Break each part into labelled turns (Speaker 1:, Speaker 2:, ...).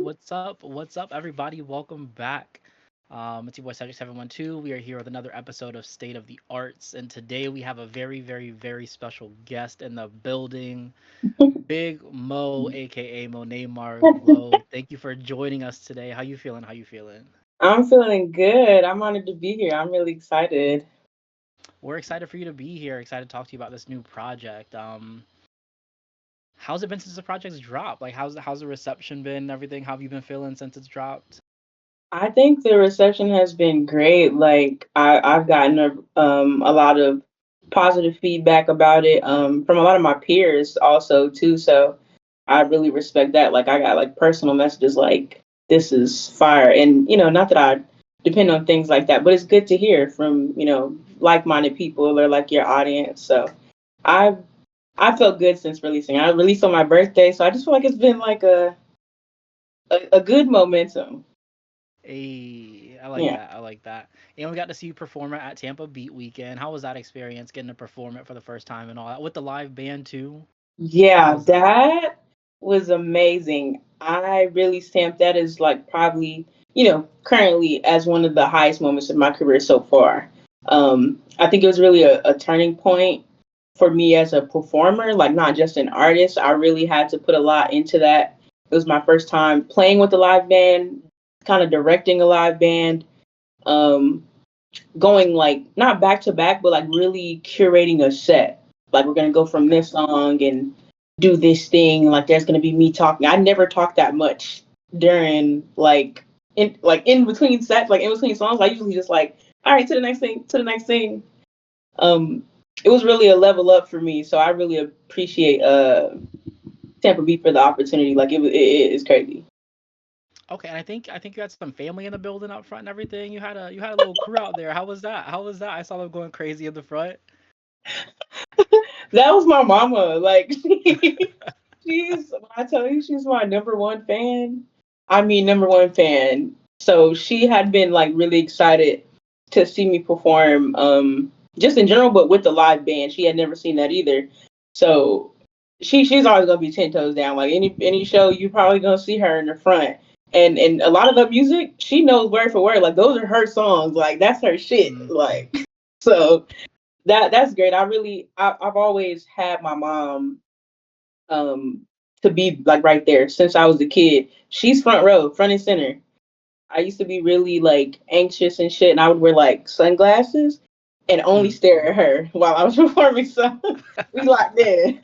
Speaker 1: What's up? What's up, everybody? Welcome back. It's your boy Cedric 712. We are here with another episode of State of the Arts, and today we have a very, very, very special guest in the building, Big Mo, aka Monae Marleau. Thank you for joining us today. How you feeling? How you feeling?
Speaker 2: I'm feeling good. I'm honored to be here. I'm really excited.
Speaker 1: We're excited for you to be here. Excited to talk to you about this new project. How's it been since the project's dropped? Like, how's the reception been? And everything? How have you been feeling since it's dropped?
Speaker 2: I think the reception has been great. Like I've gotten a lot of positive feedback about it from a lot of my peers also too. So I really respect that. Like I got like personal messages like this is fire, and not that I depend on things like that, but it's good to hear from like-minded people or like your audience. So I I felt good since releasing. I released on my birthday, so I just feel like it's been like a good momentum.
Speaker 1: Hey, I like
Speaker 2: Yeah.
Speaker 1: that. I like that. And we got to see you perform it at Tampa Beat Weekend. How was that experience getting to perform it for the first time and all that with the live band too? How
Speaker 2: Yeah,
Speaker 1: was that?
Speaker 2: that was amazing. I really stamped that as like probably, currently as one of the highest moments of my career so far. I think it was really a turning point for me as a performer, like not just an artist. I really had to put a lot into that. It was my first time playing with a live band, kind of directing a live band, um, going like not back to back, but like really curating a set. Like we're gonna go from
Speaker 1: Okay.
Speaker 2: this song and do this thing. Like there's gonna be me talking. I never talk that much during in between sets, like in between songs. I usually just like, all right, to the next thing, to the next thing. Um, it was really a level up for me, so I really appreciate Tampa Beat for the opportunity. Like it is crazy.
Speaker 1: Okay, and I think you had some family in the building up front and everything. You had a little crew out there. How was that? How was that? I saw them going crazy in the front.
Speaker 2: That was my mama. Like she's when I tell you she's my number one fan. I mean number one fan. So she had been like really excited to see me perform, just in general, but with the live band. She had never seen that either. So she's always gonna be 10 toes down. Like any show, you probably gonna see her in the front. And a lot of the music, she knows word for word. Like those are her songs. Like that's her shit.
Speaker 1: Mm.
Speaker 2: Like so that's great. I've always had my mom um to be like right there since I was a kid. She's front row, front and center. I used to be really like anxious and shit, and I would wear like sunglasses and only
Speaker 1: Mm.
Speaker 2: stare at her while I was performing. So we locked in.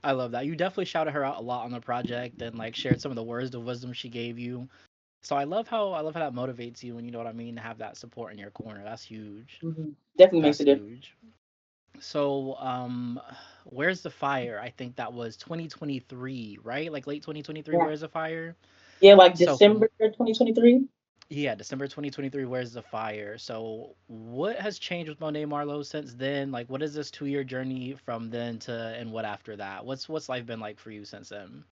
Speaker 1: I love that. You definitely shouted her out a lot on the project and like shared some of the words of wisdom she gave you. So I love how that motivates you and you know what I mean to have that support in your corner. That's huge.
Speaker 2: Definitely makes
Speaker 1: That's
Speaker 2: a difference.
Speaker 1: huge. So, Where's the Fire? I think that was 2023, right? Like late 2023,
Speaker 2: Yeah,
Speaker 1: Where's the Fire?
Speaker 2: yeah, like
Speaker 1: So,
Speaker 2: December 2023.
Speaker 1: yeah, December 2023, Where's the Fire? So, what has changed with Monet Marlowe since then? Like, what is this 2 year journey from then to and what after that? What's life been like for you since then?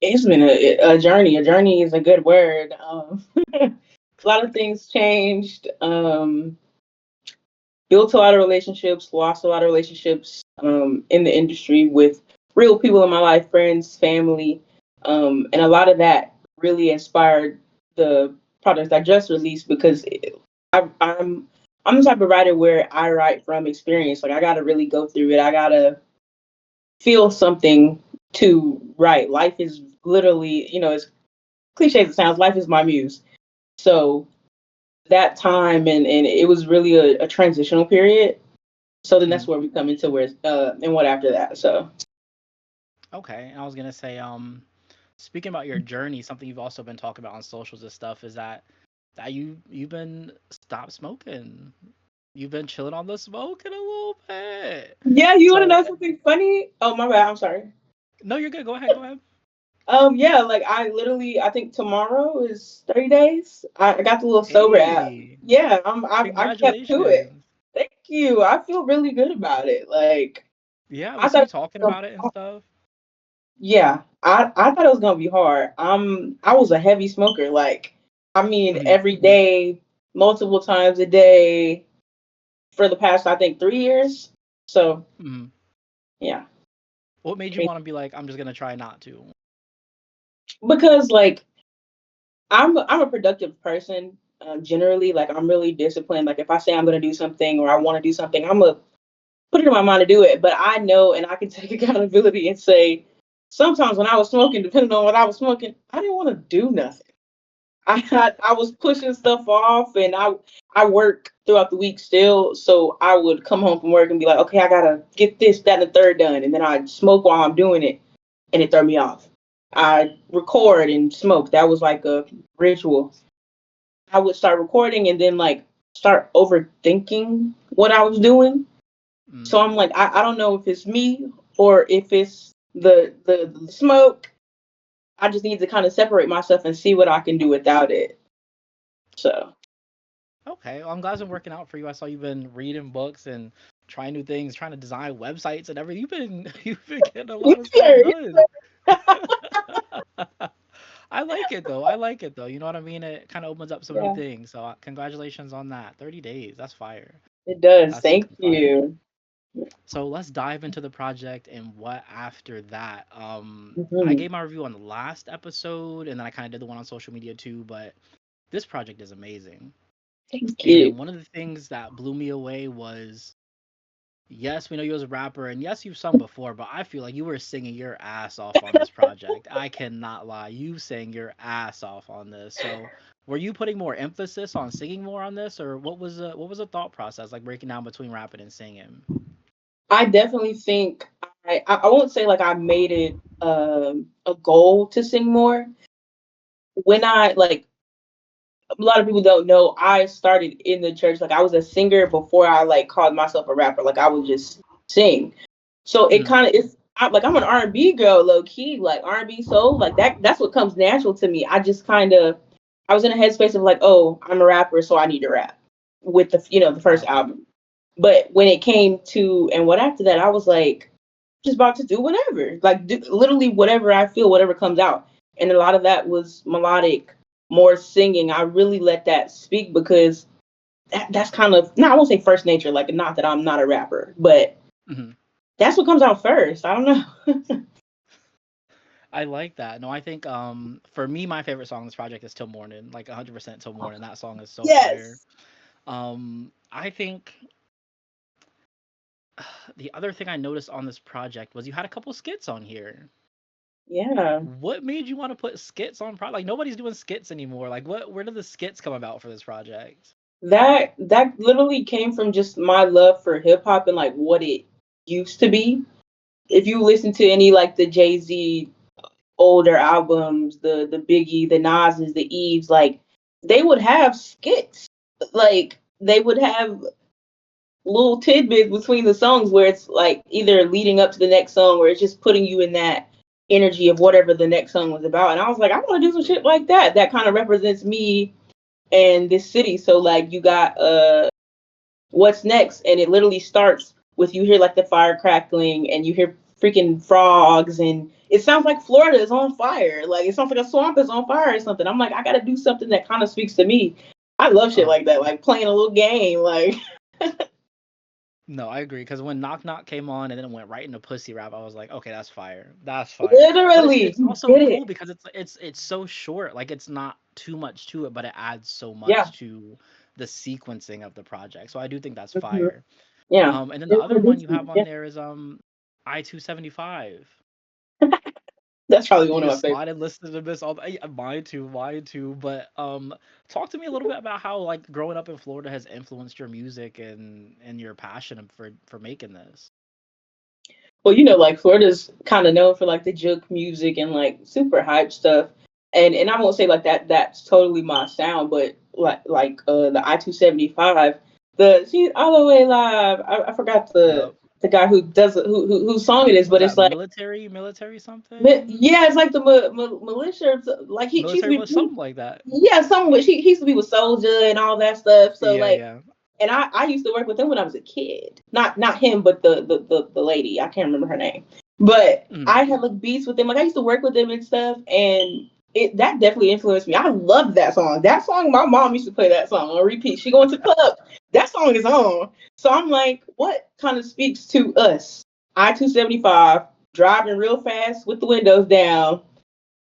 Speaker 2: It's been a journey. A journey is a good word. A lot of things changed. Built a lot of relationships, lost a lot of relationships in the industry with real people in my life, friends, family, and a lot of that really inspired the product I just released because I, I'm I'm the type of writer where I write from experience. Like I gotta really go through it. I gotta feel something to write. Life is literally, as cliche as it sounds, life is my muse. So that time and it was really a transitional period, so then that's
Speaker 1: Mhm.
Speaker 2: where we come into where and what after that. So
Speaker 1: Okay, and I was gonna say, speaking about your journey, something you've also been talking about on socials and stuff is that you've been stop smoking. You've been chilling on the smoking a little bit.
Speaker 2: yeah, you want to
Speaker 1: So
Speaker 2: know something funny? Oh my bad, I'm sorry.
Speaker 1: no, you're good. Go ahead. Go ahead.
Speaker 2: Yeah, like I think tomorrow is 30 days. I got the little sober app.
Speaker 1: Hey,
Speaker 2: Yeah, I kept to it.
Speaker 1: congratulations.
Speaker 2: Thank you. I feel really good about it. Like
Speaker 1: Yeah,
Speaker 2: I
Speaker 1: we see
Speaker 2: thought
Speaker 1: you
Speaker 2: it was
Speaker 1: talking
Speaker 2: gonna
Speaker 1: about it
Speaker 2: be
Speaker 1: and
Speaker 2: hard.
Speaker 1: stuff.
Speaker 2: Yeah, I thought it was gonna be hard. I was a heavy smoker. Like I mean
Speaker 1: Mhm,
Speaker 2: every day, multiple times a day for the past I think 3 years. So
Speaker 1: mhm.
Speaker 2: yeah.
Speaker 1: What made you want to be like, I'm just gonna try not to?
Speaker 2: Because like I'm a productive person generally. Like I'm really disciplined. Like if I say I'm gonna do something or I want to do something, I'm gonna put it in my mind to do it. But I know and I can take accountability and say sometimes when I was smoking, depending on what I was smoking, I didn't want to do nothing. I was pushing stuff off, and I work throughout the week still, so I would come home from work and be like, okay, I gotta get this, that, and the third done, and then I'd smoke while I'm doing it, and it threw me off. I record and smoke. That was like a ritual. I would start recording and then like start overthinking what I was doing.
Speaker 1: Mm.
Speaker 2: So I'm like, I don't know if it's me or if it's the smoke. I just need to kind of separate myself and see what I can do without it. So
Speaker 1: Okay, well, I'm glad it's been working out for you. I saw you've been reading books and trying new things, trying to design websites and everything. You've been getting a lot of stuff
Speaker 2: Sure.
Speaker 1: done. I like it though. I like it though. You know what I mean? It kind of opens up some new
Speaker 2: Yeah,
Speaker 1: things. So congratulations on that. 30 days. That's fire.
Speaker 2: it does.
Speaker 1: That's
Speaker 2: Thank
Speaker 1: super fire.
Speaker 2: you.
Speaker 1: So let's dive into the project and what after that. I
Speaker 2: Hmm.
Speaker 1: gave my review on the last episode and then I kind of did the one on social media too, but this project is amazing.
Speaker 2: Thank you.
Speaker 1: And one of the things that blew me away was yes, we know you as a rapper, and yes, you've sung before, but I feel like you were singing your ass off on this project. I cannot lie. You sang your ass off on this. So, were you putting more emphasis on singing more on this, or what was the thought process like breaking down between rapping and singing?
Speaker 2: I definitely think I won't say like I made it a goal to sing more. When I like a lot of people don't know, I started in the church. Like I was a singer before I like called myself a rapper. Like I would just sing. So it
Speaker 1: Mm-hmm.
Speaker 2: kind of is like I'm an R&B girl, low key, like R&B soul, like that. That's what comes natural to me. I just kind of I was in a headspace of like, oh, I'm a rapper, so I need to rap with the first
Speaker 1: Okay.
Speaker 2: album. But when it came to and what after that, I was like, just about to do whatever, like literally whatever I feel, whatever comes out. And a lot of that was melodic, more singing. I really let that speak because that's kind of no, I won't say first nature. Like not that I'm not a rapper, but
Speaker 1: Mm-hmm.
Speaker 2: that's what comes out first. I don't know.
Speaker 1: I like that. No, I think for me, my favorite song on this project is "Till Morning." Like 100% "Till Morning." That song is so fire.
Speaker 2: Yes.
Speaker 1: I think the other thing I noticed on this project was you had a couple skits on here.
Speaker 2: Yeah.
Speaker 1: What made you want to put skits on like nobody's doing skits anymore. Like where did the skits come about for this project?
Speaker 2: That literally came from just my love for hip hop and like what it used to be. If you listen to any like the Jay-Z older albums, the Biggie, the Nas's, the Eves, like they would have skits. Like they would have little tidbits between the songs where it's like either leading up to the next song or it's just putting you in that energy of whatever the next song was about. And I was like, I want to do some shit like that. That kind of represents me and this city. So like you got what's next? And it literally starts with you hear like the fire crackling and you hear freaking frogs and it sounds like Florida is on fire. Like it sounds like a swamp is on fire or something. I'm like, I gotta do something that kind of speaks to me. I love shit
Speaker 1: Uh
Speaker 2: like that, like playing a little game, like
Speaker 1: no, I agree. Because when Knock Knock came on and then it went right into Pussy Rap, I was like, okay, that's fire. That's fire. But
Speaker 2: literally,
Speaker 1: it's
Speaker 2: you
Speaker 1: also
Speaker 2: did
Speaker 1: cool
Speaker 2: it.
Speaker 1: because it's so short. Like it's not too much to it, but it adds so
Speaker 2: Yeah.
Speaker 1: much to the sequencing of the project. So I do think that's
Speaker 2: Mhm.
Speaker 1: fire.
Speaker 2: Yeah.
Speaker 1: And then the
Speaker 2: It
Speaker 1: other one you
Speaker 2: released me.
Speaker 1: have on
Speaker 2: Yeah.
Speaker 1: there is I-275.
Speaker 2: That's probably
Speaker 1: You
Speaker 2: one of
Speaker 1: just
Speaker 2: my favorites.
Speaker 1: slide and listen to this all mine too. But talk to me a little bit about how like growing up in Florida has influenced your music and your passion for making this.
Speaker 2: Well, like Florida's kind of known for like the juke music and like super hype stuff. And I won't say like that's totally my sound, but like the I-275, the she's all the way live. I forgot
Speaker 1: Yep.
Speaker 2: the guy who does it, whose song it is,
Speaker 1: Was
Speaker 2: but it's
Speaker 1: that
Speaker 2: like
Speaker 1: military something?
Speaker 2: yeah, it's like the militia. Like she's
Speaker 1: Military was something like that.
Speaker 2: yeah, some with he used to be with Soldier and all that stuff. So
Speaker 1: Yeah,
Speaker 2: like
Speaker 1: yeah.
Speaker 2: and I used to work with him when I was a kid. Not him, but the lady. I can't remember her name. But
Speaker 1: Mhm.
Speaker 2: I had like beats with him. Like I used to work with him and stuff, and it that definitely influenced me. I loved that song. That song, my mom used to play that song on repeat. She going to club. That song is on. So I'm like, what kind of speaks to us? I-275 driving real fast with the windows down.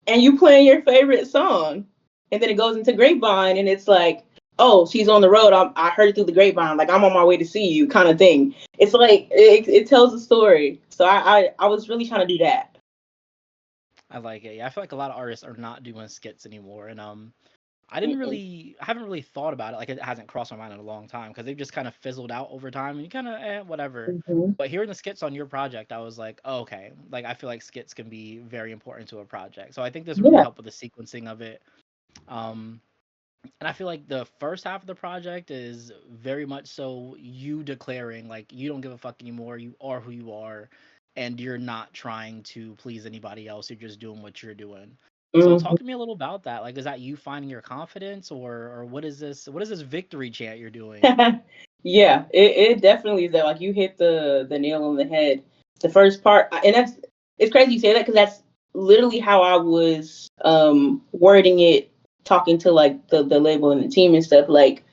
Speaker 2: and you playing your favorite song, and then it goes into Grapevine, and it's like, oh, she's on the road. I heard it through the grapevine. Like, I'm on my way to see you, kind of thing. It's like it tells a story. So I was really trying to do that.
Speaker 1: I like it. Yeah, I feel like a lot of artists are not doing skits anymore, and
Speaker 2: Mm-mm.
Speaker 1: I haven't really thought about it. Like, it hasn't crossed my mind in a long time because they've just kind of fizzled out over time, and you kind of whatever.
Speaker 2: Mm-hmm.
Speaker 1: But hearing the skits on your project, I was like, oh, okay. Like, I feel like skits can be very important to a project. So I think this really
Speaker 2: Yeah.
Speaker 1: helped with the sequencing of it. Um, and I feel like the first half of the project is very much so you declaring like you don't give a fuck anymore. You are who you are, and you're not trying to please anybody else. You're just doing what you're doing. So
Speaker 2: Mm-hmm.
Speaker 1: talk to me a little about that. Like, is that you finding your confidence, or what is this? What is this victory chant you're doing?
Speaker 2: Yeah, it definitely is that. Like, you hit the nail on the head. The first part, and that's it's crazy you say that because that's literally how I was wording it, talking to like the label and the team and stuff. Like,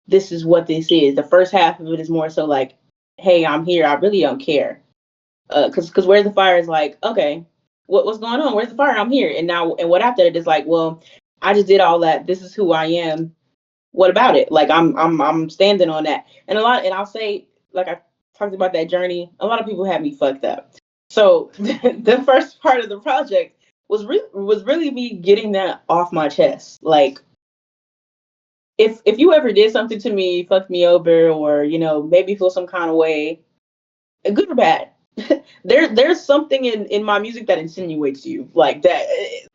Speaker 2: this is what this is. The first half of it is more so like, hey, I'm here. I really don't care. Cause Where's the Fire is like, okay, what's going on? Where's the fire? I'm here. And now, and what after it is like, well, I just did all that. This is who I am. What about it? Like, I'm standing on that. And I'll say, like, I talked about that journey. A lot of people had me fucked up. So the first part of the project was really me getting that off my chest. Like, if you ever did something to me, fucked me over, or made me feel some kind of way, good or bad, there's something in my music that insinuates you like that.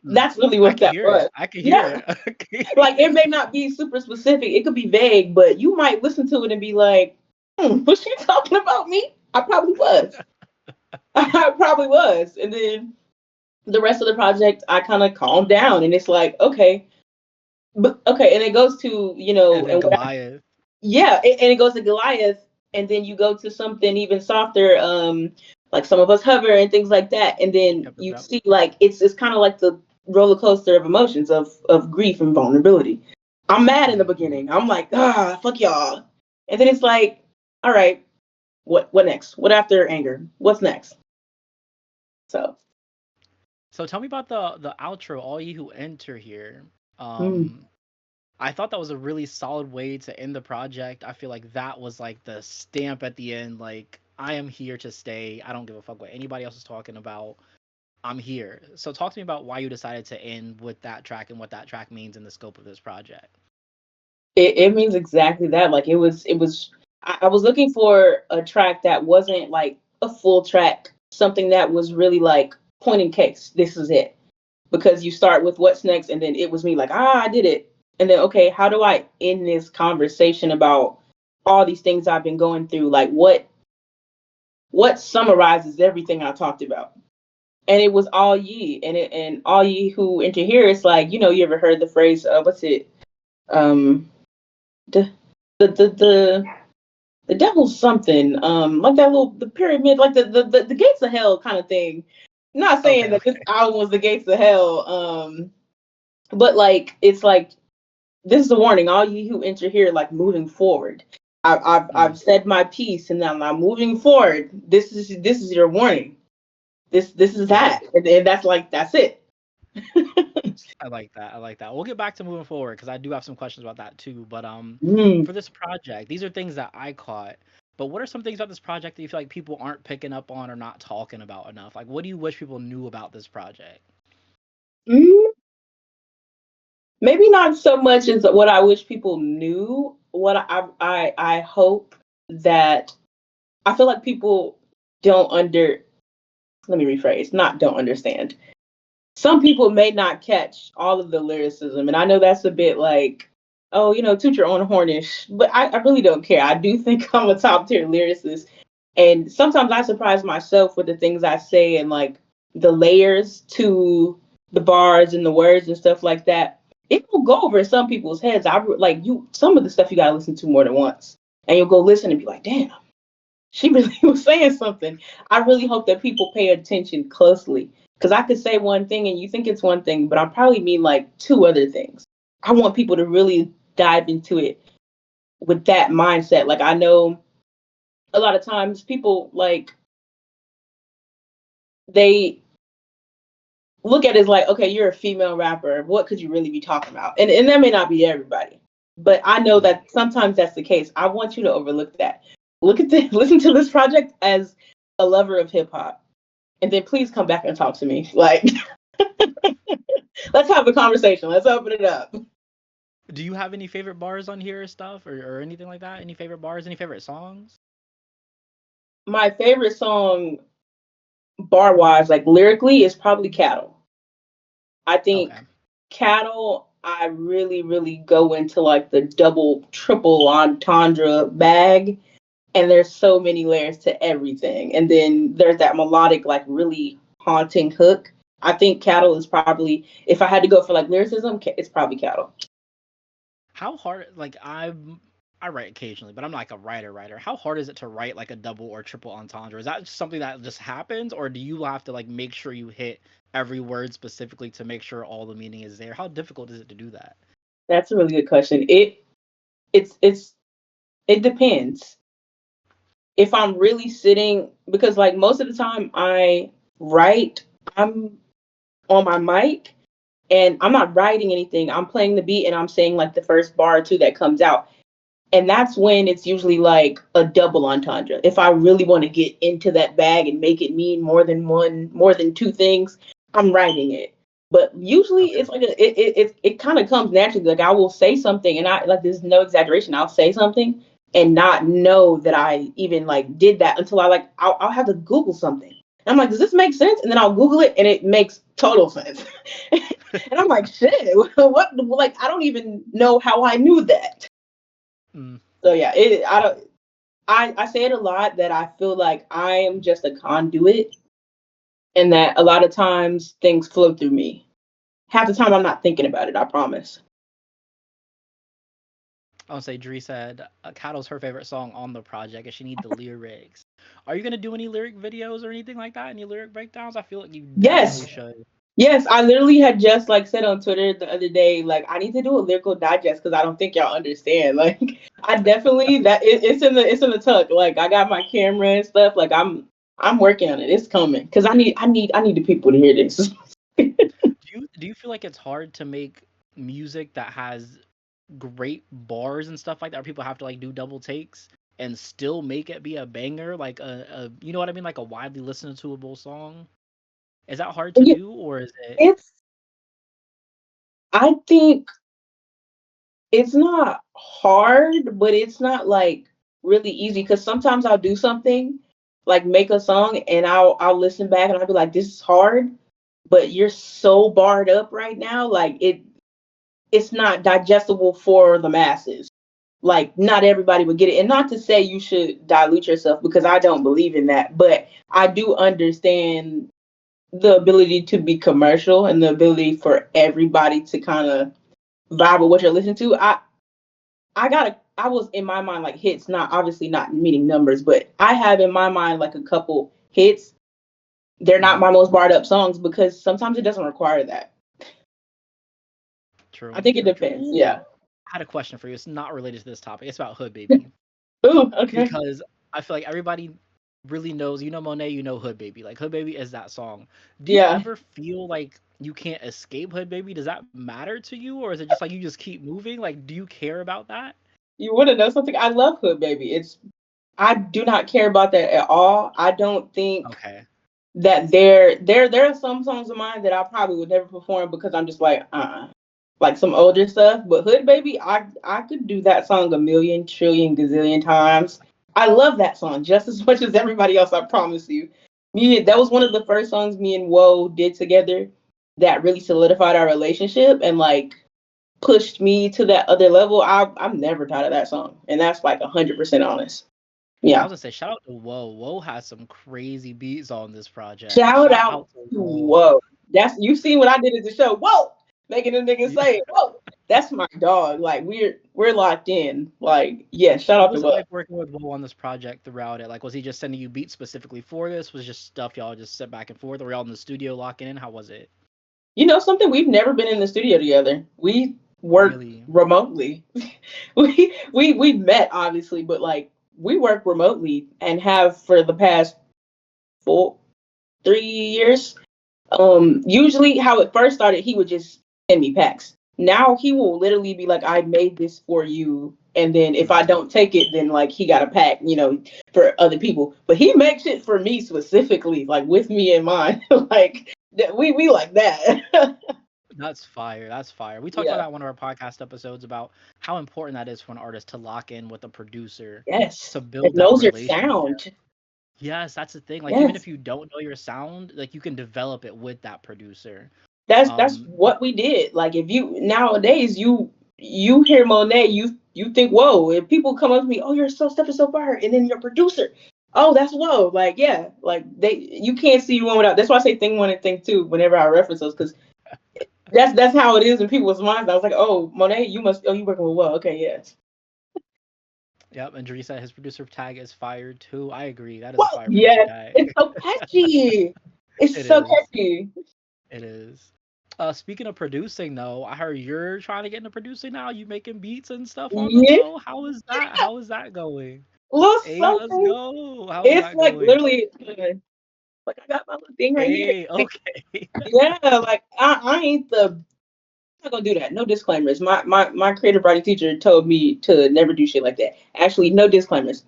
Speaker 1: Mm.
Speaker 2: That's really
Speaker 1: I
Speaker 2: what
Speaker 1: can
Speaker 2: that
Speaker 1: hear it.
Speaker 2: was.
Speaker 1: I can hear
Speaker 2: Yeah,
Speaker 1: it. Okay.
Speaker 2: like, it may not be super specific, it could be vague, but you might listen to it and be like, was she talking about me? I probably was. I probably was. And then the rest of the project, I kind of calmed down, and it's like, okay, but okay, and it goes to
Speaker 1: And then
Speaker 2: and what
Speaker 1: Goliath.
Speaker 2: yeah, and it goes to Goliath, and then you go to something even softer, like Some of Us Hover and things like that, and then
Speaker 1: Yep, yep,
Speaker 2: you
Speaker 1: yep.
Speaker 2: see, like, it's kind of like the roller coaster of emotions of grief and vulnerability. I'm mad in the
Speaker 1: Mm.
Speaker 2: beginning. I'm like, fuck y'all, and then it's like, all right, what next? What after anger? What's next? So,
Speaker 1: So tell me about the outro. All you who enter here.
Speaker 2: mm,
Speaker 1: Um, I thought that was a really solid way to end the project. I feel like that was like the stamp at the end. Like, I am here to stay. I don't give a fuck what anybody else is talking about. I'm here. So talk to me about why you decided to end with that track and what that track means in the scope of this project.
Speaker 2: it means exactly that. Like, it was. I was looking for a track that wasn't like a full track, something that was really like point in case. This is it, because you start with what's next, and then it was me like, I did it, and then, okay, how do I end this conversation about all these things I've been going through? Like, what summarizes everything I talked about? And it was all ye, and all ye who enter here. It's like, you ever heard the phrase, what's it, um the the the devil's something, like that little, the pyramid, like the gates of hell kind of thing. I'm not saying
Speaker 1: Okay,
Speaker 2: that this
Speaker 1: okay.
Speaker 2: album was the gates of hell, but like, it's like, this is a warning, all you who enter here, like, moving forward. I've
Speaker 1: Mm,
Speaker 2: said my piece, and now I'm moving forward. This is your warning. This is
Speaker 1: yeah,
Speaker 2: that, and that's like, that's it.
Speaker 1: I like that. I like that. We'll get back to moving forward because I do have some questions about that too. But
Speaker 2: Mm.
Speaker 1: for this project, these are things that I caught. But what are some things about this project that you feel like people aren't picking up on or not talking about enough? Like, what do you wish people knew about this project?
Speaker 2: Mm. Maybe not so much as what I wish people knew. What I hope that, I feel like people don't under. Let me rephrase. Not don't understand. Some people may not catch all of the lyricism, and I know that's a bit like, oh, toot your own hornish, but I really don't care. I do think I'm a top tier lyricist, and sometimes I surprise myself with the things I say, and like the layers to the bars and the words and stuff like that. It will go over some people's heads. I like, you. Some of the stuff you gotta listen to more than once, and you'll go listen and be like, damn, she really was saying something. I really hope that people pay attention closely, because I could say one thing and you think it's one thing, but I probably mean like two other things. I want people to really dive into it with that mindset. Like, I know a lot of times people, like, they look at it as like, okay, you're a female rapper. What could you really be talking about? And that may not be everybody, but I know that sometimes that's the case. I want you to overlook that. Listen to this project as a lover of hip hop, and then please come back and talk to me. Like, let's have a conversation. Let's open it up.
Speaker 1: Do you have any favorite bars on here or stuff or anything like that? Any favorite bars? Any favorite songs?
Speaker 2: My favorite song, bar wise, like lyrically, is probably Cattle. I think
Speaker 1: Okay.
Speaker 2: Cattle, I really, really go into like the double, triple entendre bag. And there's so many layers to everything. And then there's that melodic, like really haunting hook. I think Cattle is probably, if I had to go for like lyricism, it's probably Cattle.
Speaker 1: How hard, like I write occasionally, but I'm not like a writer. How hard is it to write like a double or triple entendre? Is that just something that just happens, or do you have to like make sure you hit every word specifically to make sure all the meaning is there? How difficult is it to do that?
Speaker 2: That's a really good question. It depends. If I'm really sitting, because like most of the time I write, I'm on my mic and I'm not writing anything. I'm playing the beat and I'm saying like the first bar or two that comes out. And that's when it's usually like a double entendre. If I really want to get into that bag and make it mean more than two things, I'm writing it. But usually
Speaker 1: Okay.
Speaker 2: it's like it kind of comes naturally. Like I will say something and I like there's no exaggeration. I'll say something and not know that I even like did that until I'll have to Google something. And I'm like, does this make sense? And then I'll Google it and it makes total sense. And I'm like, shit, what? Like I don't even know how I knew that.
Speaker 1: Mm.
Speaker 2: So yeah, I don't. I say it a lot that I feel like I am just a conduit, and that a lot of times things flow through me. Half the time I'm not thinking about it. I promise.
Speaker 1: I'll say Dree said Cattle's her favorite song on the project, and she need the lyrics. Are you gonna do any lyric videos or anything like that? Any lyric breakdowns? I feel like you definitely
Speaker 2: Yes,
Speaker 1: should.
Speaker 2: yes. I literally had just like said on Twitter the other day, like I need to do a lyrical digest because I don't think y'all understand. Like I definitely it's in the tuck. Like I got my camera and stuff. Like I'm working on it. It's coming because I need the people to hear this.
Speaker 1: Do you feel like it's hard to make music that has great bars and stuff like that, where people have to like do double takes and still make it be a banger, like a you know what I mean, like a widely listened toable song? Is that hard to
Speaker 2: Yeah,
Speaker 1: do, or is it
Speaker 2: it's I think it's not hard, but it's not like really easy because sometimes I'll do something like make a song and I'll listen back and I'll be like, this is hard, but you're so barred up right now, like it's not digestible for the masses. Like not everybody would get it. And not to say you should dilute yourself because I don't believe in that, but I do understand the ability to be commercial and the ability for everybody to kind of vibe with what you're listening to. I was in my mind like hits, not obviously not meaning numbers, but I have in my mind like a couple hits. They're not
Speaker 1: Mhm.
Speaker 2: my most barred up songs because sometimes it doesn't require that.
Speaker 1: True,
Speaker 2: I think it
Speaker 1: true, true.
Speaker 2: depends. Yeah.
Speaker 1: I had a question for you. It's not related to this topic. It's about Hood Baby.
Speaker 2: Ooh, okay.
Speaker 1: Because I feel like everybody really knows, you know Monet, you know Hood Baby. Like Hood Baby is that song. Do you
Speaker 2: Yeah.
Speaker 1: ever feel like you can't escape Hood Baby? Does that matter to you, or is it just like you just keep moving? Like, do you care about that?
Speaker 2: You want to know something? I love Hood Baby. I do not care about that at all. I don't think
Speaker 1: Okay.
Speaker 2: that there are some songs of mine that I probably would never perform because I'm just like like some older stuff. But Hood Baby, I could do that song a million trillion gazillion times. I love that song just as much as everybody else. I promise you. That was one of the first songs me and Woe did together that really solidified our relationship and like pushed me to that other level. I'm never tired of that song, and that's like 100% honest.
Speaker 1: I
Speaker 2: Yeah.
Speaker 1: was gonna say shout out to Whoa. Whoa has some crazy beats on this project.
Speaker 2: Shout
Speaker 1: Shout
Speaker 2: out
Speaker 1: out to
Speaker 2: to
Speaker 1: Whoa.
Speaker 2: Whoa. That's you seen what I did at the show. Whoa, making the niggas
Speaker 1: Yeah.
Speaker 2: say whoa. That's my dog. Like we're locked in. Like yeah, shout
Speaker 1: What
Speaker 2: out to
Speaker 1: was it
Speaker 2: Whoa.
Speaker 1: like working with Whoa on this project throughout it? Like, was he just sending you beats specifically for this? Was it just stuff y'all just sit back and forth? Or were y'all in the studio locking in? How was it?
Speaker 2: You know something? We've never been in the studio together. We work
Speaker 1: Really?
Speaker 2: remotely. We met obviously, but like we work remotely and have for the past 4 3 years. Usually how it first started, he would just send me packs. Now he will literally be like, I made this for you. And then if I
Speaker 1: Mm.
Speaker 2: don't take it, then like he got a pack, for other people. But he makes it for me specifically, like with me in mind. Like we like that.
Speaker 1: That's fire. That's fire. We talked about
Speaker 2: Yeah.
Speaker 1: that in one of our podcast episodes about how important that is for an artist to lock in with a producer
Speaker 2: Yes.
Speaker 1: to
Speaker 2: It
Speaker 1: build that
Speaker 2: knows your
Speaker 1: relationship.
Speaker 2: sound.
Speaker 1: Yes, that's the thing. Like even
Speaker 2: Yes.
Speaker 1: if you don't know your sound, like you can develop it with that producer.
Speaker 2: That's
Speaker 1: Um,
Speaker 2: what we did. Like if you nowadays you hear Monet, you think, whoa. If people come up to me, oh, you're so stuff is so fire, and then your producer, oh, that's whoa. Like yeah, like you can't see one without. That's why I say thing one and thing two whenever I reference those, because that's how it is in people's minds. I was like, oh, Monet, you working with well, okay, yes.
Speaker 1: yep, and Dre said his producer tag is fire too. I agree. That is a
Speaker 2: Whoa,
Speaker 1: fire producer
Speaker 2: yeah,
Speaker 1: tag.
Speaker 2: it's so catchy. It's
Speaker 1: It
Speaker 2: so
Speaker 1: is.
Speaker 2: catchy.
Speaker 1: It is. Speaking of producing though, I heard you're trying to get into producing now. You making beats and stuff on the
Speaker 2: Yeah,
Speaker 1: low. How is that? How is that going?
Speaker 2: little
Speaker 1: Hey, let's
Speaker 2: something.
Speaker 1: go. How is
Speaker 2: It's
Speaker 1: that
Speaker 2: like
Speaker 1: going?
Speaker 2: literally, like I got my little thing right here.
Speaker 1: Hey,
Speaker 2: Like,
Speaker 1: okay.
Speaker 2: yeah, like I ain't I'm not gonna do that. No disclaimers. My creative writing teacher told me to never do shit like that. Actually, no disclaimers.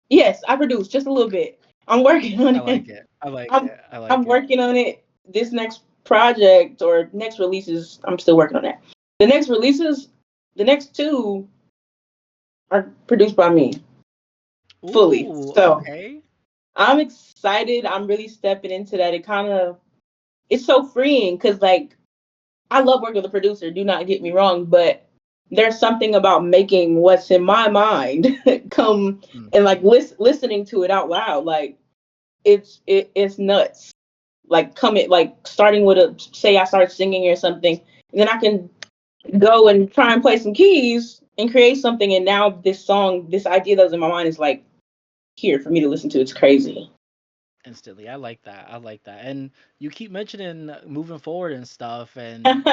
Speaker 2: Yes, I produce just a little bit. I'm working on
Speaker 1: I
Speaker 2: it.
Speaker 1: like it. I like
Speaker 2: I'm
Speaker 1: it. I
Speaker 2: I'm
Speaker 1: like it.
Speaker 2: working on it. This next project or next releases, I'm still working on that. The next releases, the next two are produced by me fully.
Speaker 1: Ooh,
Speaker 2: So
Speaker 1: okay.
Speaker 2: I'm excited. I'm really stepping into that. It's so freeing because like I love working with a producer. Do not get me wrong, but there's something about making what's in my mind come
Speaker 1: Mm.
Speaker 2: and like listening to it out loud. Like it's nuts. Like coming like starting with a say I start singing or something, and then I can go and try and play some keys and create something. And now this song, this idea that was in my mind is like here for me to listen to. It's crazy.
Speaker 1: Instantly. I like that. I like that. And you keep mentioning moving forward and stuff, and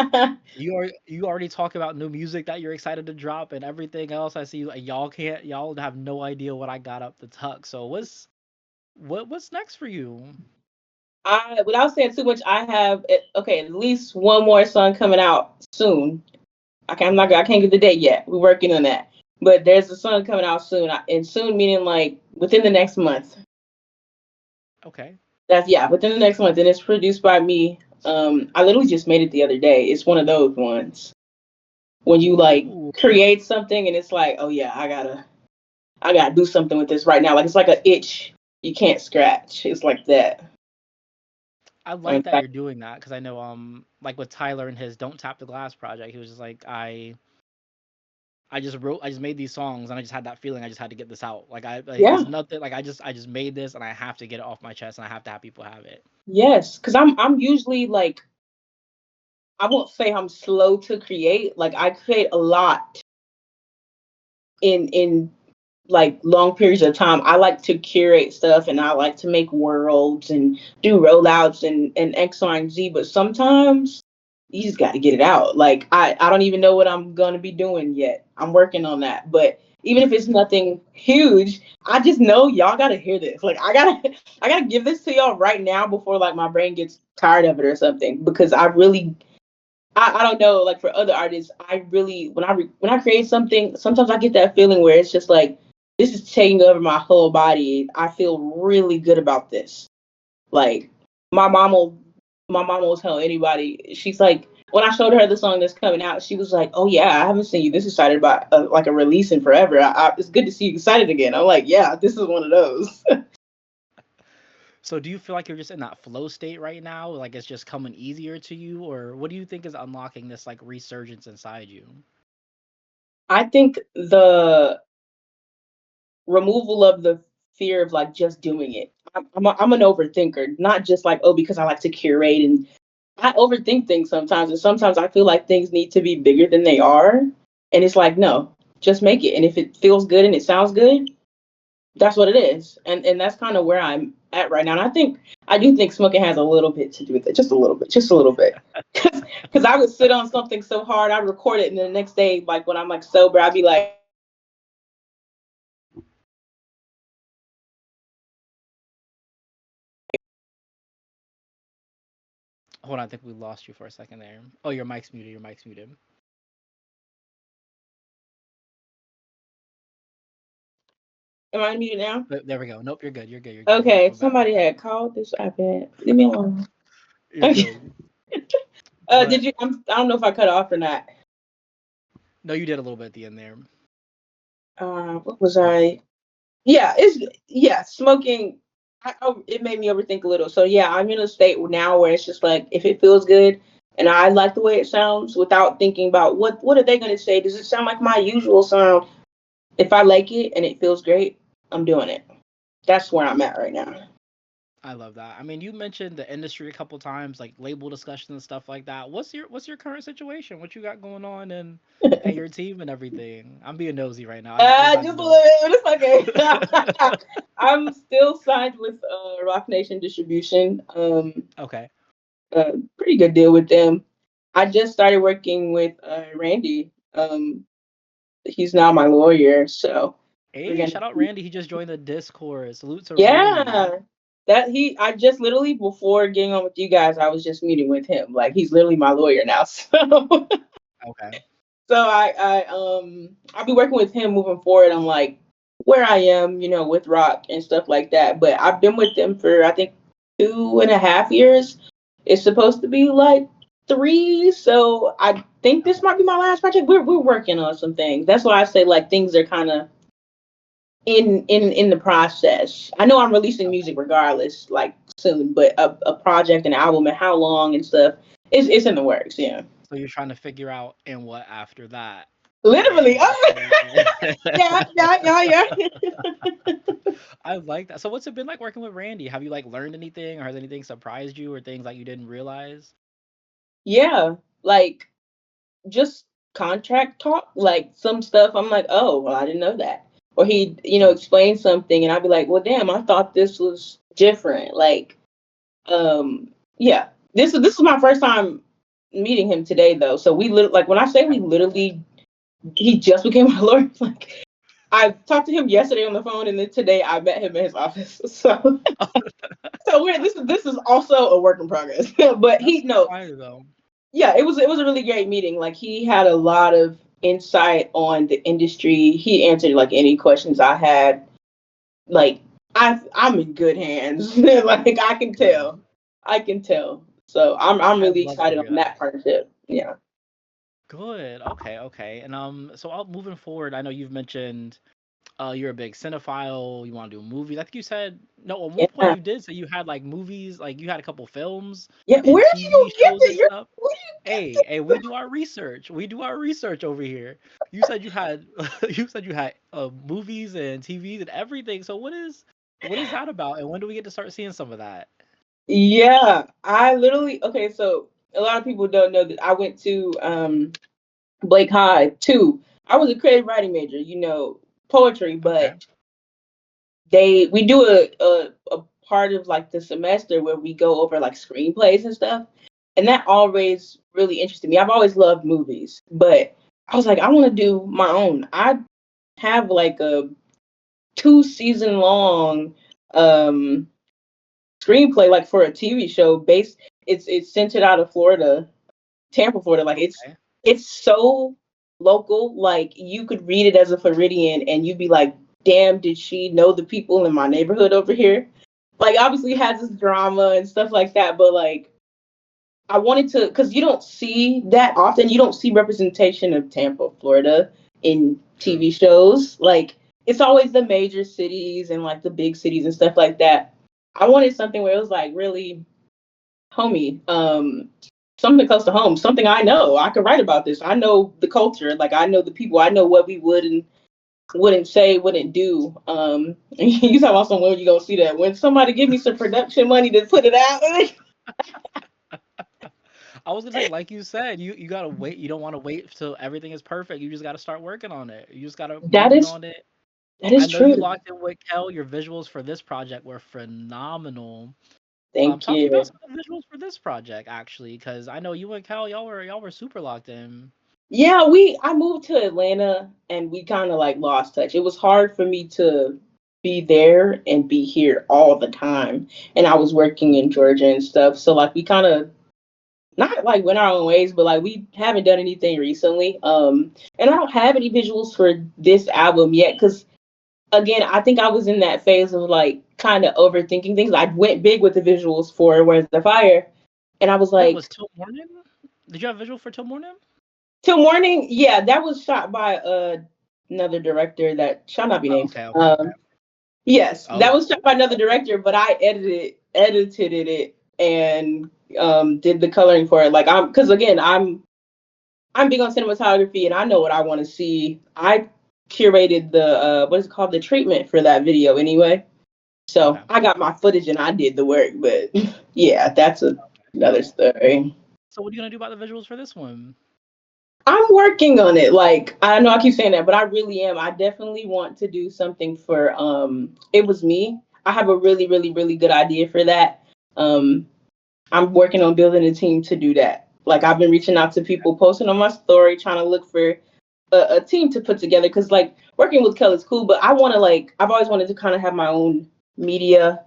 Speaker 1: you already talk about new music that you're excited to drop and everything else. I see y'all have no idea what I got up the tuck. So what's next for you?
Speaker 2: Without saying too much, I have okay at least one more song coming out soon. I
Speaker 1: Okay.
Speaker 2: can't get the date yet. We're working on that, but there's a song coming out soon, and soon meaning like within the next month.
Speaker 1: Okay.
Speaker 2: That's yeah, within the next month, and it's produced by me. I literally just made it the other day. It's one of those ones when you like
Speaker 1: Ooh,
Speaker 2: create something and it's like, oh yeah, I gotta do something with this right now. Like it's like an itch you can't scratch. It's like that.
Speaker 1: I
Speaker 2: I'm
Speaker 1: like that
Speaker 2: like,
Speaker 1: you're doing that because I know like with Tyler and his Don't Tap the Glass project, he was just like I just made these songs and I just had that feeling I just had to get this out.
Speaker 2: yeah,
Speaker 1: it's nothing like I just made this and I have to get it off my chest and I have to have people have it.
Speaker 2: yes, because I'm usually like I won't say I'm slow to create. Like I create a lot in like long periods of time. I like to curate stuff and I like to make worlds and do rollouts and X, Y, and Z. But sometimes you just got to get it out. Like I don't even know what I'm gonna be doing yet. I'm working on that. But even if it's nothing huge, I just know y'all gotta hear this. Like I gotta give this to y'all right now before like my brain gets tired of it or something. Because I don't know, like for other artists, I really when I create something, sometimes I get that feeling where it's just like this is taking over my whole body. I feel really good about this. Like my mom will my mom will tell anybody. She's like when I showed her the song that's coming out, she was like, "Oh yeah, I haven't seen you this excited about like a release in forever. It's good to see you excited again." I'm like, "Yeah, this is one of those."
Speaker 1: So do you feel like you're just in that flow state right now? Like it's just coming easier to you, or what do you think is unlocking this like resurgence inside you?
Speaker 2: I think the removal of the fear of like just doing it. I'm an overthinker, not just like, oh, because I like to curate and I overthink things sometimes. And sometimes I feel like things need to be bigger than they are. And it's like, no, just make it. And if it feels good and it sounds good, that's what it is. And that's kind of where I'm at right now. And I do think smoking has a little bit to do with it, just a little bit. Because I would sit on something so hard, I'd record it, and the next day, like when I'm like sober, I'd be like,
Speaker 1: Hold on, I think we lost you for a second there. Oh, your mic's muted. Your mic's muted.
Speaker 2: Am I muted now?
Speaker 1: There we go. Nope, you're good. You're good. You're good. We're back.
Speaker 2: Okay,
Speaker 1: We're back.
Speaker 2: somebody had called this iPad. Leave me alone.
Speaker 1: You're
Speaker 2: Okay.
Speaker 1: good. But
Speaker 2: Did you? I don't know if I cut off or not.
Speaker 1: no, you did a little bit at the end there.
Speaker 2: What was
Speaker 1: But
Speaker 2: I? Yeah, smoking. It made me overthink a little. So yeah, I'm in a state now where it's just like if it feels good and I like the way it sounds, without thinking about what are they going to say? Does it sound like my usual sound? If I like it and it feels great, I'm doing it. That's where I'm at right now.
Speaker 1: I love that. I mean, you mentioned the industry a couple times, like label discussions and stuff like that. What's your current situation? What you got going on and your team and everything? I'm being nosy right now. I just had to
Speaker 2: Just a
Speaker 1: know.
Speaker 2: little bit. It's okay. I'm still signed with Rock Nation Distribution.
Speaker 1: Okay.
Speaker 2: Pretty good deal with them. I just started working with Randy. He's now my lawyer, so we're
Speaker 1: Hey,
Speaker 2: gonna.
Speaker 1: shout out Randy. He just joined the Discord. Salute to Randy.
Speaker 2: Yeah, I just literally before getting on with you guys, I was just meeting with him. Like he's literally my lawyer now.
Speaker 1: Okay.
Speaker 2: So I'll be working with him moving forward on like where I am, with rock and stuff like that. But I've been with them for I think 2.5 years. It's supposed to be like 3, so I think this might be my last project. We're working on some things. That's why I say like things are kind of in the process. I know I'm releasing
Speaker 1: Okay.
Speaker 2: music regardless, like soon, but a project, an album, and how long and stuff, it's in the works. Yeah,
Speaker 1: So you're trying to figure out and what after that.
Speaker 2: literally.
Speaker 1: And
Speaker 2: Oh, yeah, yeah, yeah.
Speaker 1: I like that. So what's it been like working with Randy? Have you like learned anything or has anything surprised you or things like you didn't realize?
Speaker 2: Yeah, like just contract talk, like some stuff. I'm like, oh, well, I didn't know that. Or he,
Speaker 1: Mm.
Speaker 2: explain something, and I'd be like, well, damn, I thought this was different. Like, yeah, this is my first time meeting him today, though. So like when I say we literally, he just became my lawyer. Like I talked to him yesterday on the phone, and then today I met him in his office. So so we're this is also a work in progress. But
Speaker 1: That's
Speaker 2: he no,
Speaker 1: fire though.
Speaker 2: yeah, it was a really great meeting. Like he had a lot of insight on the industry. He answered like any questions I had. Like I'm in good hands. Like I can
Speaker 1: Good.
Speaker 2: tell. I can tell. So I'm
Speaker 1: I
Speaker 2: really
Speaker 1: love to
Speaker 2: excited
Speaker 1: hear
Speaker 2: on
Speaker 1: that.
Speaker 2: that partnership. Yeah.
Speaker 1: Good. Okay. Okay. And so moving forward, I know you've mentioned you're a big cinephile. You want to do movies. I think you said no. At one point,
Speaker 2: Yeah.
Speaker 1: you did say you had like movies, like you had a couple films
Speaker 2: Yeah.
Speaker 1: and
Speaker 2: Where do
Speaker 1: TV
Speaker 2: you get
Speaker 1: shows
Speaker 2: it?
Speaker 1: and stuff.
Speaker 2: Where do you get
Speaker 1: Hey, hey, we do our research. We do our research over here. You said you had, you said you had movies and TVs and everything. So what is that about? And when do we get to start seeing some of that?
Speaker 2: Yeah, I literally okay. So a lot of people don't know that I went to Blake High too. I was a creative writing major, poetry,
Speaker 1: Okay.
Speaker 2: but we do a part of like the semester where we go over like screenplays and stuff, and that always really interested me. I've always loved movies, but I was like, I want to do my own. I have like a 2 season long um screenplay like for a TV show based. It's centered out of Florida, Tampa, Florida. Like
Speaker 1: Okay.
Speaker 2: it's so local. Like you could read it as a Floridian and you'd be like, damn, did she know the people in my neighborhood over here? Like obviously it has this drama and stuff like that, but like I wanted to because you don't see that often. You don't see representation of Tampa, Florida in
Speaker 1: True.
Speaker 2: TV shows. Like it's always the major cities and like the big cities and stuff like that. I wanted something where it was like really homey, something close to home, something I know. I could write about this. I know the culture, like I know the people. I know what we would and wouldn't say, wouldn't do. You talk about somewhere you gonna see that when somebody give me some production money to put it out.
Speaker 1: I was gonna say, like you said, you gotta wait. You don't want to wait till everything is perfect. You just gotta start working on it. You just gotta
Speaker 2: that
Speaker 1: move
Speaker 2: is
Speaker 1: on it.
Speaker 2: that
Speaker 1: I
Speaker 2: is
Speaker 1: know you
Speaker 2: true.
Speaker 1: locked in with Kel. Your visuals for this project were phenomenal.
Speaker 2: Thank
Speaker 1: Talk to me about
Speaker 2: you.
Speaker 1: some of the visuals for this project, actually, because I know you and Cal, y'all were super locked in.
Speaker 2: Yeah, I moved to Atlanta and we kind of like lost touch. It was hard for me to be there and be here all the time. And I was working in Georgia and stuff. So like we kind of not like went our own ways, but like we haven't done anything recently. And I don't have any visuals for this album yet because again, I think I was in that phase of like kind of overthinking things. I went big with the visuals for Where's the Fire, and I was
Speaker 1: That
Speaker 2: like,
Speaker 1: was Till Morning. Did you have visual for Till Morning?
Speaker 2: Till Morning, yeah, that was shot by another director that shall not be
Speaker 1: Oh,
Speaker 2: named.
Speaker 1: okay, okay.
Speaker 2: Yes, that
Speaker 1: Oh,
Speaker 2: was shot by another director, but I edited it, and did the coloring for it. Like because again, I'm big on cinematography, and I know what I want to see. I curated the what is it called, the treatment for that video anyway. So
Speaker 1: okay.
Speaker 2: I got my footage and I did the work, but yeah, that's another story.
Speaker 1: So what are you gonna do about the visuals for this one?
Speaker 2: I'm working on it. Like I know I keep saying that, but I really am. I definitely want to do something for It Was Me. I have a really, really, really good idea for that. Um I'm working on building a team to do that. Like I've been reaching out to people, posting on my story, trying to look for a team to put together. Because like working with Kel is cool, but I want to like I've always wanted to kind of have my own media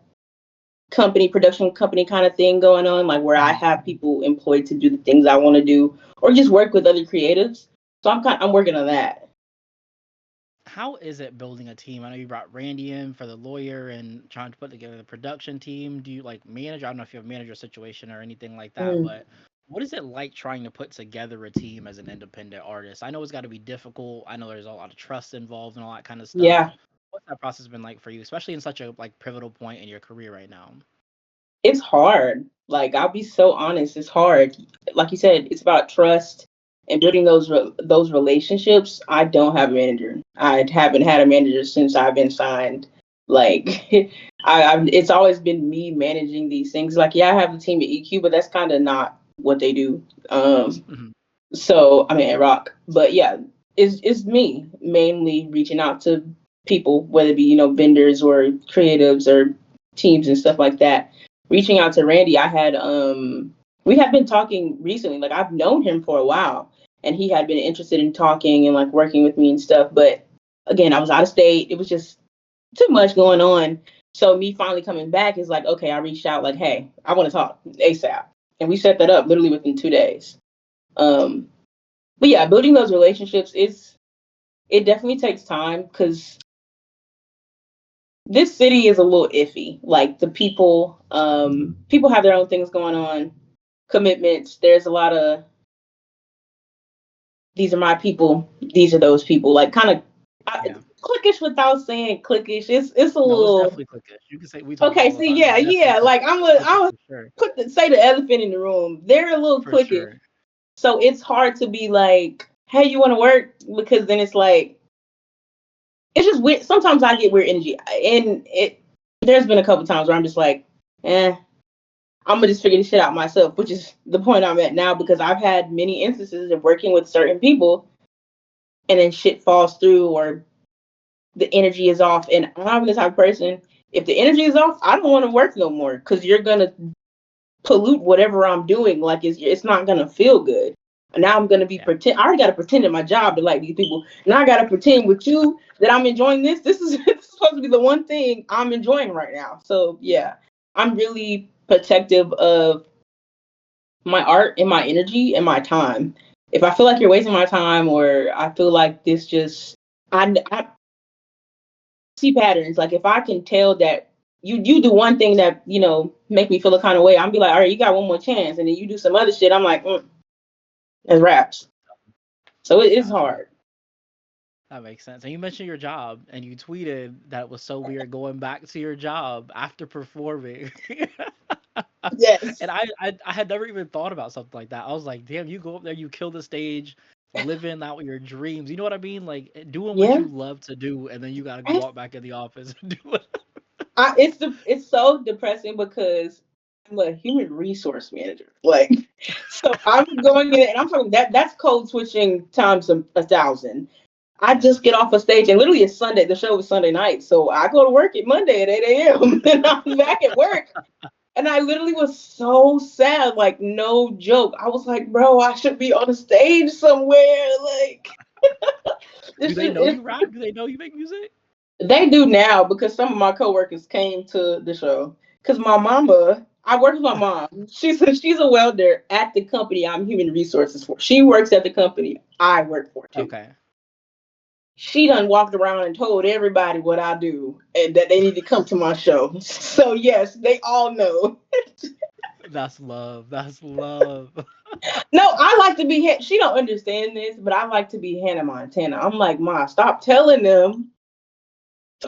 Speaker 2: company, production company kind of thing going on, like where I
Speaker 1: Mhm.
Speaker 2: have people employed to do the things I want to do, or just work with other creatives. So I'm working on that.
Speaker 1: How is it building a team? I know you brought Randy in for the lawyer and trying to put together the production team. Do you like manage? I don't know if you have a manager situation or anything like that,
Speaker 2: Mm,
Speaker 1: but what is it like trying to put together a team as an independent artist? I know it's got to be difficult. I know there's a lot of trust involved and all that kind of stuff.
Speaker 2: yeah,
Speaker 1: What's that process been like for you, especially in such a like pivotal point in your career right now?
Speaker 2: it's hard. Like I'll be so honest, it's hard. Like you said, it's about trust and building those relationships. I don't have a manager. I haven't had a manager since I've been signed. Like it's always been me managing these things. Like yeah, I have a team at EQ, but that's kind of not what they do.
Speaker 1: Hmm.
Speaker 2: So I mean at Rock, but yeah, it's me mainly reaching out to people, whether it be vendors or creatives or teams and stuff like that. Reaching out to Randy, I had we had been talking recently. Like I've known him for a while, and he had been interested in talking and like working with me and stuff. But again, I was out of state. It was just too much going on. So me finally coming back is like, okay, I reached out like, hey, I want to talk ASAP, and we set that up literally within 2 days. Um, but yeah, building those relationships is it definitely takes time because this city is a little iffy. Like the people, people have their own things going on, commitments. There's a lot of these are my people, these are those people. Like kind of
Speaker 1: Yeah.
Speaker 2: cliquish without saying cliquish. It's a
Speaker 1: No, it's
Speaker 2: little
Speaker 1: definitely clickish. You can say we talk about it
Speaker 2: okay.
Speaker 1: all the
Speaker 2: See,
Speaker 1: time.
Speaker 2: yeah,
Speaker 1: It's definitely
Speaker 2: yeah. Like
Speaker 1: clickish
Speaker 2: I'm
Speaker 1: for sure.
Speaker 2: say the elephant in the room. They're a little
Speaker 1: For
Speaker 2: cliquish,
Speaker 1: sure.
Speaker 2: so it's hard to be like, hey, you want to work? Because then it's like it's just weird. Sometimes I get weird energy, and it. There's been a couple times where I'm just like, I'm gonna just figure this shit out myself, which is the point I'm at now because I've had many instances of working with certain people, and then shit falls through or the energy is off, and I'm the type of person. If the energy is off, I don't want to work no more because you're gonna pollute whatever I'm doing. Like it's not gonna feel good. And now I'm gonna be
Speaker 1: Yeah.
Speaker 2: pretend. I already gotta pretend in my job to like these people. Now I gotta pretend with you that I'm enjoying this. This is supposed to be the one thing I'm enjoying right now. So yeah, I'm really protective of my art and my energy and my time. If I feel like you're wasting my time or I feel like this just I see patterns. Like if I can tell that you do one thing that make me feel a kind of way, I'm be like, all right, you got one more chance, and then you do some other shit. I'm like, that's raps. So it is
Speaker 1: Gotcha.
Speaker 2: hard.
Speaker 1: That makes sense. And you mentioned your job, and you tweeted that it was so weird going back to your job after performing.
Speaker 2: Yes.
Speaker 1: And I had never even thought about something like that. I was like, damn, you go up there, you kill the stage, living out your dreams. You know what I mean? Like doing what
Speaker 2: Yeah.
Speaker 1: you love to do, and then you gotta go walk back in the office and do it.
Speaker 2: It's so depressing because I'm a human resource manager. Like, so I'm going in and I'm talking that's code switching times 1,000. I just get
Speaker 1: Yes.
Speaker 2: off a stage and literally it's Sunday. The show was Sunday night, so I go to work at Monday at 8 a.m. and I'm back at work. And I literally was so sad, like no joke. I was like, bro, I should be on a stage somewhere. Like
Speaker 1: Do
Speaker 2: this
Speaker 1: they
Speaker 2: shit
Speaker 1: know
Speaker 2: is
Speaker 1: you rap? Do they know you make music?
Speaker 2: they do now because some of my coworkers came to the show. Cause my mama, I work with my mom. She's a welder at the company I'm human resources for. She works at the company I work for too.
Speaker 1: Okay.
Speaker 2: She done walked around and told everybody what I do and that they need to come to my show. So yes, they all know.
Speaker 1: That's love. That's love.
Speaker 2: No, I like to be. She don't understand this, but I like to be Hannah Montana. I'm like, Ma, stop telling them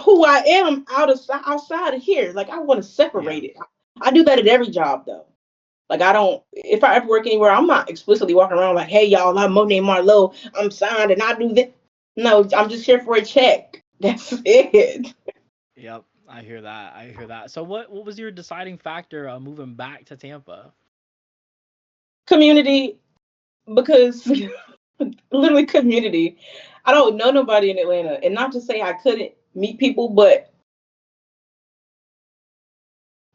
Speaker 2: who I am outside of here. Like I want to
Speaker 1: Yeah.
Speaker 2: separate it. I do that at every job though. Like I don't. If I ever work anywhere, I'm not explicitly walking around like, "Hey y'all, I'm Monae Marleau. I'm signed and I do this." No, I'm just here for a check. That's it.
Speaker 1: Yep. I hear that. I hear that. So what was your deciding factor moving back to Tampa?
Speaker 2: Community, because literally community. I don't know nobody in Atlanta, and not to say I couldn't meet people, but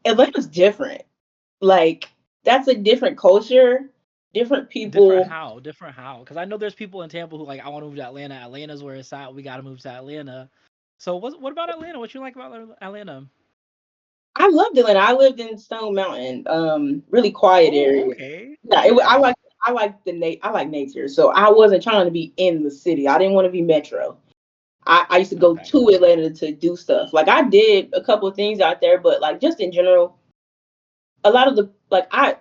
Speaker 2: Atlanta's different. Like that's a different culture, different
Speaker 1: Different
Speaker 2: people.
Speaker 1: how? Different how? Because I know there's people in Tampa who like I want to move to Atlanta. Atlanta's where it's at. We got to move to Atlanta. So what about Atlanta? What you like about Atlanta?
Speaker 2: I loved Atlanta. I lived in Stone Mountain, really quiet
Speaker 1: Oh,
Speaker 2: area.
Speaker 1: okay.
Speaker 2: Yeah,
Speaker 1: Yeah.
Speaker 2: I like I like nature, so I wasn't trying to be in the city. I didn't want to be metro. I used to go
Speaker 1: Okay.
Speaker 2: to Atlanta to do stuff. Like I did a couple of things out there, but like just in general, a lot of the like I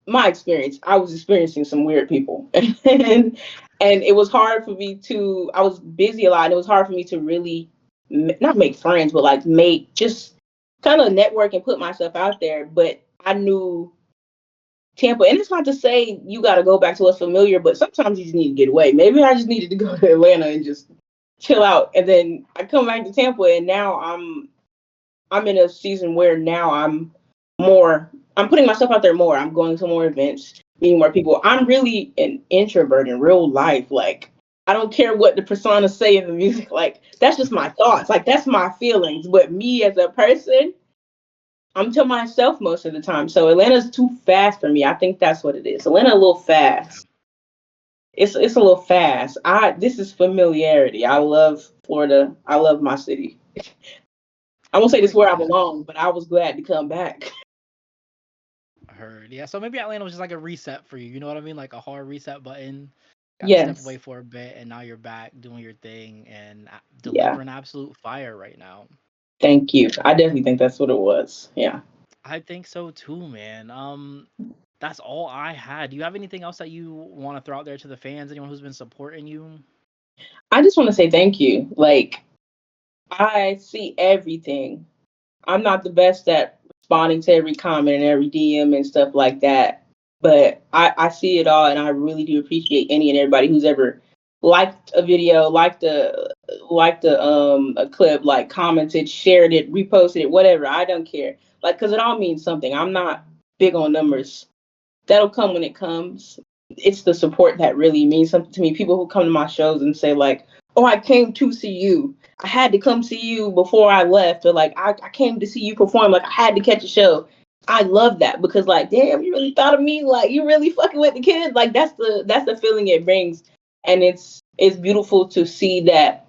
Speaker 2: my experience, I was experiencing some weird people, and it was hard for me to. I was busy a lot, and it was hard for me to really not make friends, but like make just kind of network and put myself out there. But I knew Tampa, and it's not to say you got to go back to what's familiar, but sometimes you just need to get away. Maybe I just needed to go to Atlanta and just chill out, and then I come back to Tampa, and now I'm in a season where now more I'm putting myself out there more. I'm going to more events, meeting more people. I'm really an introvert in real life. Like I don't care what the personas say in the music. Like that's just my thoughts. Like that's my feelings. But me as a person, I'm to myself most of the time. So Atlanta's too fast for me. I think that's what it is. Atlanta a little fast. It's a little fast. I This is familiarity. I love Florida. I love my city. I won't say this is where I
Speaker 1: Yeah.
Speaker 2: belong, but I was glad to come back.
Speaker 1: Heard. Yeah. So maybe Atlanta was just like a reset for you. You know what I mean? Like a hard reset button. Got to step away
Speaker 2: Yes.
Speaker 1: for a bit, and now you're back doing your thing and
Speaker 2: Yeah.
Speaker 1: delivering absolute fire right now.
Speaker 2: Thank you. I definitely think that's what it was. Yeah.
Speaker 1: I think so too, man. That's all I had. Do you have anything else that you want to throw out there to the fans? Anyone who's been supporting you?
Speaker 2: I just want to say thank you. Like, I see everything. I'm not the best at responding to every comment and every DM and stuff like that, but I see it all, and I really do appreciate any and everybody who's ever liked a video, liked a clip, like commented, shared it, reposted it, whatever. I don't care. Like, because it all means something. I'm not big on numbers. That'll come when it comes. It's the support that really means something to me. People who come to my shows and say like, "Oh, I came to see you. I had to come see you before I left," or like, I came to see you perform. Like, I had to catch a show." I love that because like, damn, you really thought of me. Like, you really fucking with the kids. Like, that's the feeling it brings, and it's beautiful to see that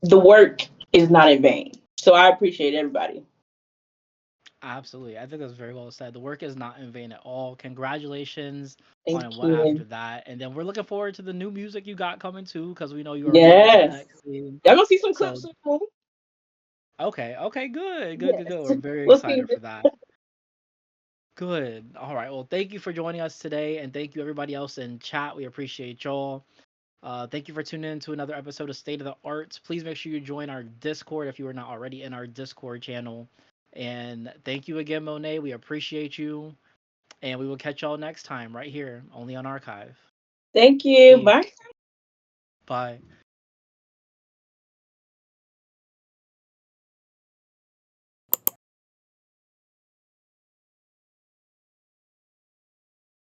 Speaker 2: the work is not in vain. So I appreciate everybody.
Speaker 1: Absolutely. I think that's very well said. The work is not in vain at all. Congratulations on
Speaker 2: Thank
Speaker 1: what after
Speaker 2: you.
Speaker 1: that. And then we're looking forward to the new music you got coming too, because we know you already working with the
Speaker 2: Yes,
Speaker 1: X team.
Speaker 2: y'all gonna see some
Speaker 1: So
Speaker 2: clips soon.
Speaker 1: okay, okay, good, good, good, good.
Speaker 2: Yes,
Speaker 1: We're very
Speaker 2: we'll see.
Speaker 1: excited for that. Good. All right. Well, thank you for joining us today, and thank you everybody else in chat. We appreciate y'all. Thank you for tuning in to another episode of State of the Arts. Please make sure you join our Discord if you are not already in our Discord channel. And thank you again, Monet. We appreciate you. And we will catch y'all next time right here, only on Archive.
Speaker 2: Thank you.
Speaker 1: Peace.
Speaker 2: Bye.
Speaker 1: Bye.